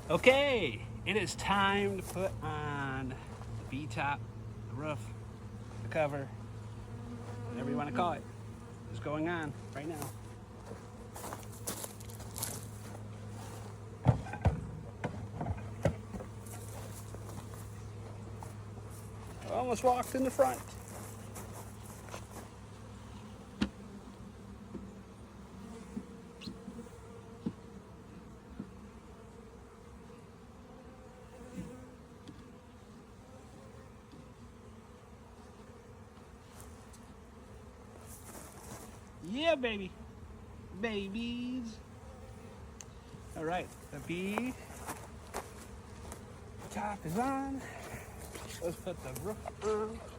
Okay, it is time to put on the B top, the roof, the cover, whatever you want to call it. It's going on right now. I almost walked in the front. Yeah, baby. Babies. All right, the B top is on. Let's put the roof on.